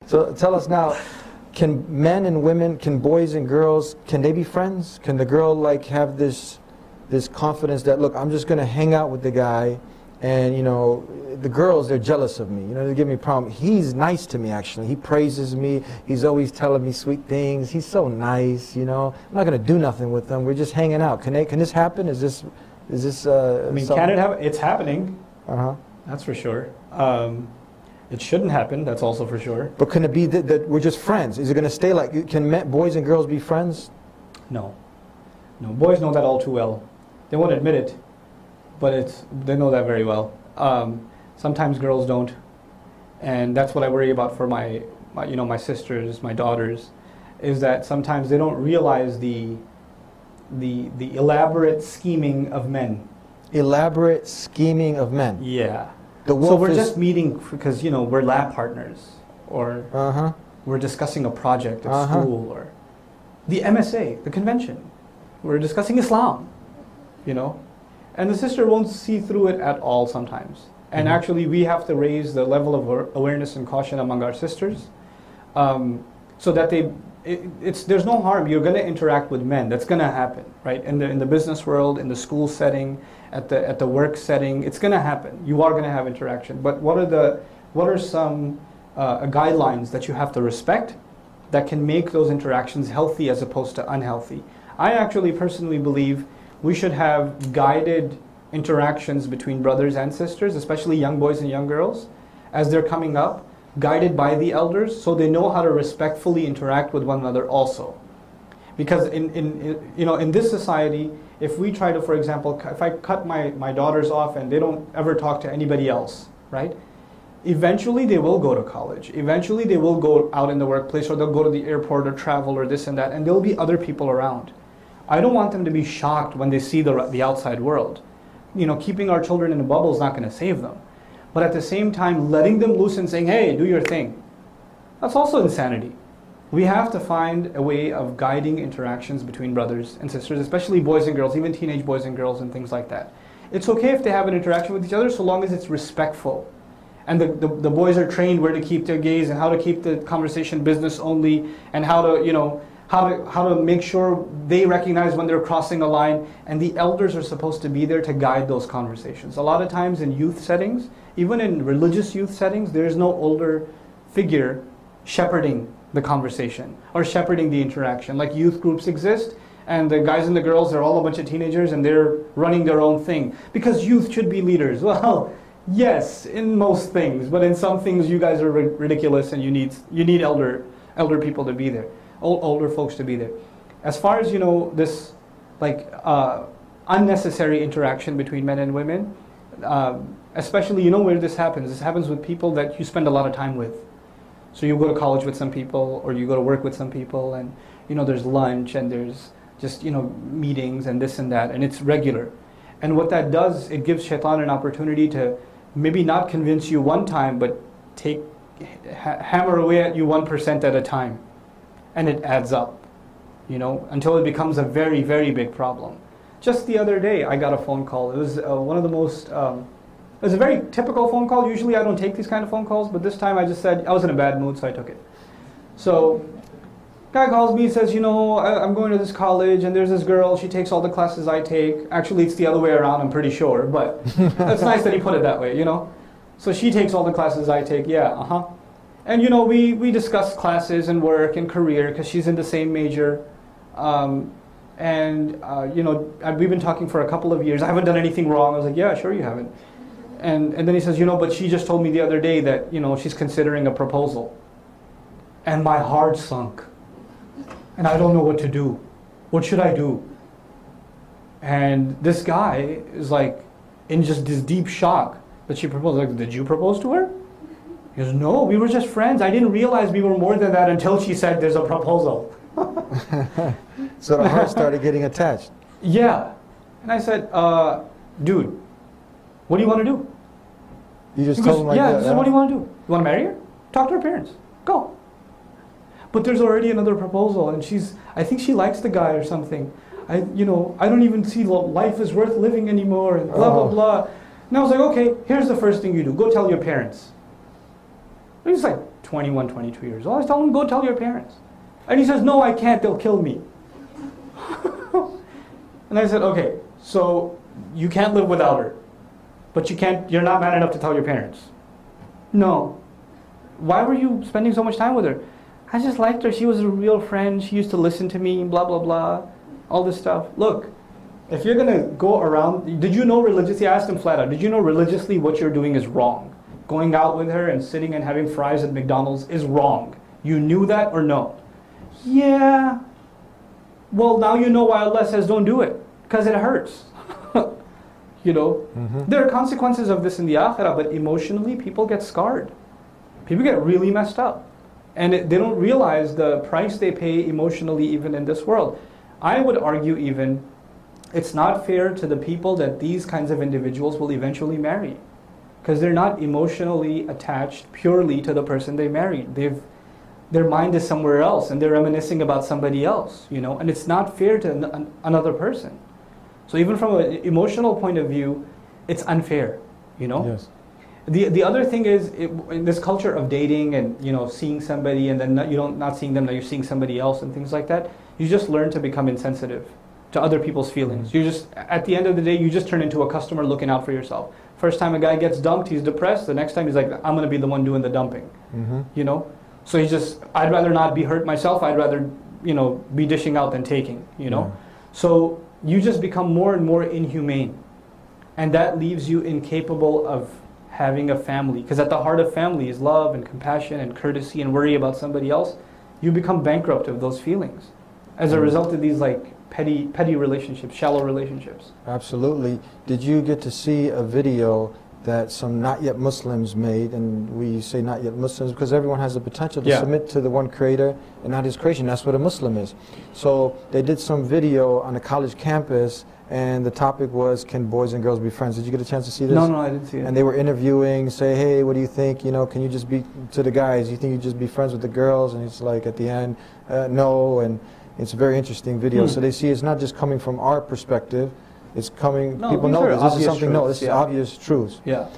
So tell us now, can men and women, can boys and girls, can they be friends? Can the girl like have this confidence that, look, I'm just going to hang out with the guy, and you know, the girls, they're jealous of me. You know, they give me a problem. He's nice to me, actually. He praises me. He's always telling me sweet things. He's so nice, you know. I'm not going to do nothing with him. We're just hanging out. Can this happen? Is this I mean, can it happen? It's happening. Uh-huh. That's for sure. It shouldn't happen. That's also for sure. But can it be that we're just friends? Is it going to stay like, can boys and girls be friends? No. No, boys know that all too well. They won't admit it, but they know that very well. Sometimes girls don't, and that's what I worry about for my sisters, my daughters, is that sometimes they don't realize the elaborate scheming of men. Elaborate scheming of men. Yeah. So we're just meeting because, you know, we're lab partners, or we're discussing a project at school, or the MSA, the convention. We're discussing Islam, you know. And the sister won't see through it at all sometimes. And actually we have to raise the level of awareness and caution among our sisters, so that there's no harm. You're going to interact with men. That's going to happen, right? In the business world, in the school setting, at the work setting, it's going to happen. You are going to have interaction. But what are some guidelines that you have to respect that can make those interactions healthy as opposed to unhealthy? I actually personally believe we should have guided interactions between brothers and sisters, especially young boys and young girls, as they're coming up, guided by the elders, so they know how to respectfully interact with one another also. Because in this society, if we try to, for example, if I cut my daughters off and they don't ever talk to anybody else, right? Eventually they will go to college. Eventually they will go out in the workplace, or they'll go to the airport or travel or this and that, and there'll be other people around. I don't want them to be shocked when they see the outside world. You know, keeping our children in a bubble is not going to save them. But at the same time, letting them loose and saying, hey, do your thing. That's also insanity. We have to find a way of guiding interactions between brothers and sisters, especially boys and girls, even teenage boys and girls and things like that. It's okay if they have an interaction with each other so long as it's respectful. And the boys are trained where to keep their gaze and how to keep the conversation business only, and how to, you know, how to make sure they recognize when they're crossing a line, and the elders are supposed to be there to guide those conversations. A lot of times in youth settings, even in religious youth settings, there's no older figure shepherding the conversation or shepherding the interaction. Like youth groups exist, and the guys and the girls, they're all a bunch of teenagers and they're running their own thing. Because youth should be leaders. Well, yes, in most things, but in some things you guys are ridiculous, and you need elder people to be there. Older folks to be there. As far as, you know, this like unnecessary interaction between men and women, especially, you know where this happens? This happens with people that you spend a lot of time with. So you go to college with some people, or you go to work with some people, and you know there's lunch and there's just, you know, meetings and this and that, and it's regular. And what that does, it gives shaitan an opportunity to maybe not convince you one time, but hammer away at you 1% at a time. And it adds up, you know, until it becomes a very, very big problem. Just the other day, I got a phone call. It was one of the most, it was a very typical phone call. Usually I don't take these kind of phone calls, but this time I just said, I was in a bad mood, so I took it. So, guy calls me, says, you know, I'm going to this college, and there's this girl, she takes all the classes I take. Actually, it's the other way around, I'm pretty sure, but it's nice that he put it that way, you know. So she takes all the classes I take, yeah, And you know, we discuss classes and work and career because she's in the same major. You know, we've been talking for a couple of years. I haven't done anything wrong. I was like, yeah, sure you haven't. And then he says, you know, but she just told me the other day that, you know, she's considering a proposal. And my heart sunk. And I don't know what to do. What should I do? And this guy is like in just this deep shock that she proposed. Like, did you propose to her? He goes, no, we were just friends. I didn't realize we were more than that until she said there's a proposal. So the heart started getting attached. Yeah. And I said, dude, what do you want to do? You just told him like yeah, that? Yeah, what do you want to do? You want to marry her? Talk to her parents. Go. But there's already another proposal, and I think she likes the guy or something. I don't even see life is worth living anymore, and blah, blah, blah. And I was like, okay, here's the first thing you do. Go tell your parents. And he's like, 21, 22 years old. I tell him, go tell your parents. And he says, no, I can't, they'll kill me. And I said, okay, so you can't live without her, but you're not man enough to tell your parents. No. Why were you spending so much time with her? I just liked her, she was a real friend, she used to listen to me, blah, blah, blah, all this stuff. Look, if you're gonna go around, did you know religiously, I asked him flat out, did you know religiously what you're doing is wrong? Going out with her and sitting and having fries at McDonald's is wrong. You knew that or no? Yeah. Well, now you know why Allah says don't do it. Because it hurts. You know? There are consequences of this in the akhirah, but emotionally people get scarred. People get really messed up. And they don't realize the price they pay emotionally even in this world. I would argue even, it's not fair to the people that these kinds of individuals will eventually marry. Because they're not emotionally attached purely to the person they married. Their mind is somewhere else and they're reminiscing about somebody else, you know, and it's not fair to another person. So even from an emotional point of view, it's unfair, you know. Yes. The other thing is, in this culture of dating and, you know, seeing somebody and then not seeing them, now you're seeing somebody else and things like that, you just learn to become insensitive to other people's feelings. You just, at the end of the day, you just turn into a customer looking out for yourself. First time a guy gets dumped, he's depressed. The next time he's like, I'm going to be the one doing the dumping, you know. So he's just, I'd rather not be hurt myself. I'd rather, you know, be dishing out than taking, you know. So you just become more and more inhumane. And that leaves you incapable of having a family. Because at the heart of family is love and compassion and courtesy and worry about somebody else. You become bankrupt of those feelings as a result of these like petty relationships, shallow relationships. Absolutely. Did you get to see a video that some not yet Muslims made? And we say not yet Muslims because everyone has the potential to submit to the one creator and not his creation. That's what a Muslim is. So they did some video on a college campus and the topic was, can boys and girls be friends? Did you get a chance to see this? No, I didn't see it. And they were interviewing, say, hey, what do you think? You know, can you just be, to the guys, you think you just be friends with the girls? And it's like at the end, no. And it's a very interesting video. So they see it's not just coming from our perspective. It's coming, people know this. This is something, no, this is obvious truths. Yeah.